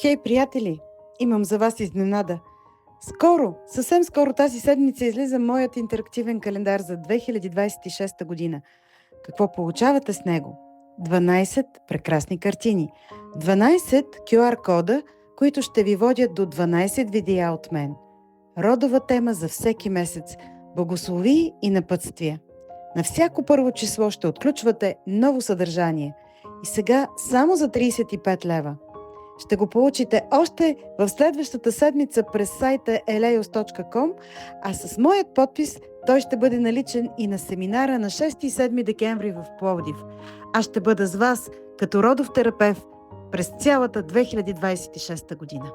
Хей, приятели! Имам за вас изненада. Съвсем скоро тази седмица излиза моят интерактивен календар за 2026 година. Какво получавате с него? 12 прекрасни картини, 12 QR кода, които ще ви водят до 12 видеа от мен. Родова тема за всеки месец. Благослови и напътствия. На всяко първо число ще отключвате ново съдържание. И сега само за 35 лева. Ще го получите още в следващата седмица през сайта eleos.com, а с моят подпис той ще бъде наличен и на семинара на 6 и 7 декември в Пловдив. Аз ще бъда с вас като родов терапевт през цялата 2026 година.